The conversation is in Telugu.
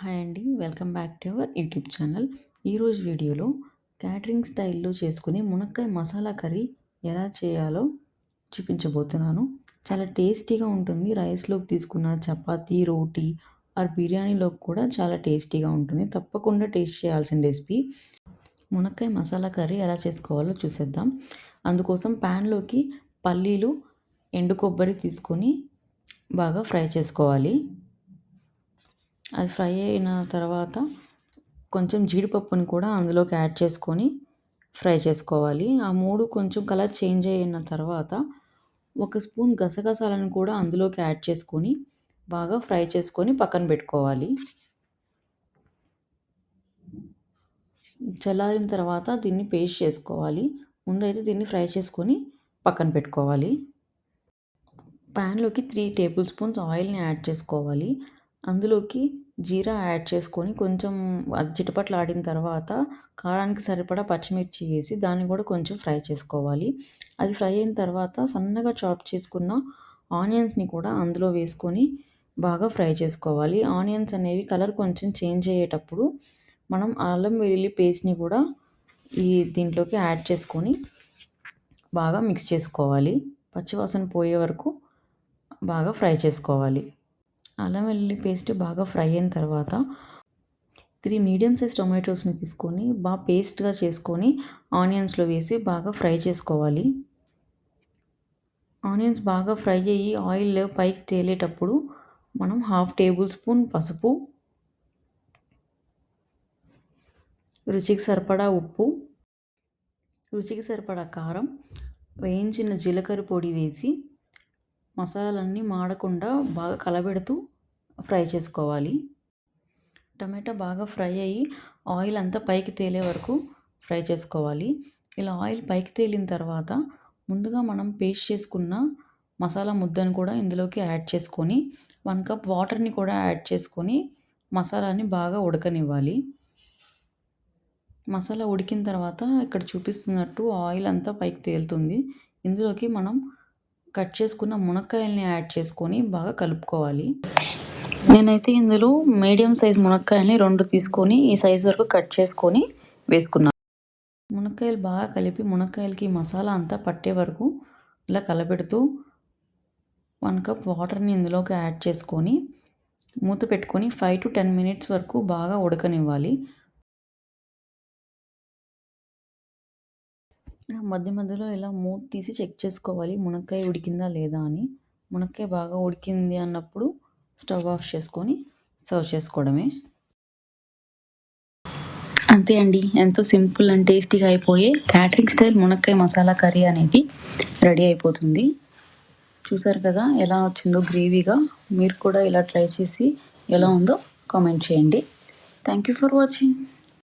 హాయ్ అండి. Welcome back to our YouTube channel. ఈరోజు వీడియోలో క్యాటరింగ్ స్టైల్‌లో చేసుకునే మునక్కాయ మసాలా కర్రీ ఎలా చేయాలో చూపించబోతున్నాను. చాలా టేస్టీగా ఉంటుంది. రైస్‌లోకి తీసుకున్న చపాతీ, రోటీ ఆర్ బిర్యానీలోకి కూడా చాలా టేస్టీగా ఉంటుంది. తప్పకుండా టేస్ట్ చేయాల్సిన రెసిపీ. మునక్కాయ మసాలా కర్రీ ఎలా చేసుకోవాలో చూసేద్దాం. అందుకోసం ప్యాన్‌లోకి పల్లీలు, ఎండు కొబ్బరి తీసుకొని బాగా ఫ్రై చేసుకోవాలి. అది ఫ్రై అయిన తర్వాత కొంచెం జీడిపప్పుని కూడా అందులోకి యాడ్ చేసుకొని ఫ్రై చేసుకోవాలి. ఆ 3 కొంచెం కలర్ చేంజ్ అయిన తర్వాత ఒక స్పూన్ గసగసాలను కూడా అందులోకి యాడ్ చేసుకొని బాగా ఫ్రై చేసుకొని పక్కన పెట్టుకోవాలి. చల్లారిన తర్వాత దీన్ని పేస్ట్ చేసుకోవాలి. ముందైతే దీన్ని ఫ్రై చేసుకొని పక్కన పెట్టుకోవాలి. ప్యాన్‌లోకి 3 టేబుల్ స్పూన్స్ ఆయిల్‌ని యాడ్ చేసుకోవాలి. అందులోకి జీరా యాడ్ చేసుకొని కొంచెం అది చిటపటలాడిన తర్వాత కారానికి సరిపడా పచ్చిమిర్చి వేసి దాన్ని కూడా కొంచెం ఫ్రై చేసుకోవాలి. అది ఫ్రై అయిన తర్వాత సన్నగా చాప్ చేసుకున్న ఆనియన్స్‌ని కూడా అందులో వేసుకొని బాగా ఫ్రై చేసుకోవాలి. ఆనియన్స్ అనేవి కలర్ కొంచెం చేంజ్ అయ్యేటప్పుడు మనం అల్లం వెల్లుల్లి పేస్ట్‌ని కూడా దీంట్లోకి యాడ్ చేసుకొని బాగా మిక్స్ చేసుకోవాలి. పచ్చివాసన పోయే వరకు బాగా ఫ్రై చేసుకోవాలి. అల్లం వెల్లుల్లి పేస్ట్ బాగా ఫ్రై అయిన తర్వాత 3 మీడియం సైజ్ టొమాటోస్‌ని తీసుకొని బాగా పేస్ట్‌గా చేసుకొని ఆనియన్స్‌లో వేసి బాగా ఫ్రై చేసుకోవాలి. ఆనియన్స్ బాగా ఫ్రై అయ్యి ఆయిల్ పైకి తేలేటప్పుడు మనం 1/2 టేబుల్ స్పూన్ పసుపు, రుచికి సరిపడా ఉప్పు, రుచికి సరిపడా కారం, వేయించిన జీలకర్ర పొడి వేసి మసాలాలన్నీ మాడకుండా బాగా కలబెడుతూ ఫ్రై చేసుకోవాలి. టమాటా బాగా ఫ్రై అయ్యి ఆయిల్ అంతా పైకి తేలే వరకు ఫ్రై చేసుకోవాలి. ఇలా ఆయిల్ పైకి తేలిన తర్వాత ముందుగా మనం పేస్ట్ చేసుకున్న మసాలా ముద్దను కూడా ఇందులోకి యాడ్ చేసుకొని 1 కప్ వాటర్‌ని కూడా యాడ్ చేసుకొని మసాలాని బాగా ఉడకనివ్వాలి. మసాలా ఉడికిన తర్వాత ఇక్కడ చూపిస్తున్నట్టు ఆయిల్ అంతా పైకి తేలుతుంది. ఇందులోకి మనం కట్ చేసుకున్న మునక్కాయల్ని యాడ్ చేసుకొని బాగా కలుపుకోవాలి. నేనైతే ఇందులో మీడియం సైజ్ మునక్కాయల్ని 2 తీసుకొని ఈ సైజ్ వరకు కట్ చేసుకొని వేసుకున్నాను. మునక్కాయలు బాగా కలిపి మునక్కాయలకి మసాలా అంతా పట్టే వరకు ఇలా కలపెడుతూ 1 కప్ వాటర్‌ని ఇందులోకి యాడ్ చేసుకొని మూత పెట్టుకొని 5 to 10 మినిట్స్ వరకు బాగా ఉడకనివ్వాలి. మధ్య మధ్యలో ఇలా మూత తీసి చెక్ చేసుకోవాలి మునక్కాయ ఉడికిందా లేదా అని. మునక్కాయ బాగా ఉడికింది అన్నప్పుడు స్టవ్ ఆఫ్ చేసుకొని సర్వ్ చేసుకోవడమే. అంతే అండి. ఎంతో సింపుల్ అండ్ టేస్టీగా అయిపోయే క్యాటరింగ్ స్టైల్ మునక్కాయ మసాలా కర్రీ అనేది రెడీ అయిపోతుంది. చూసారు కదా ఎలా వచ్చిందో గ్రేవీగా. మీరు కూడా ఇలా ట్రై చేసి ఎలా ఉందో కామెంట్ చేయండి. Thank you for watching.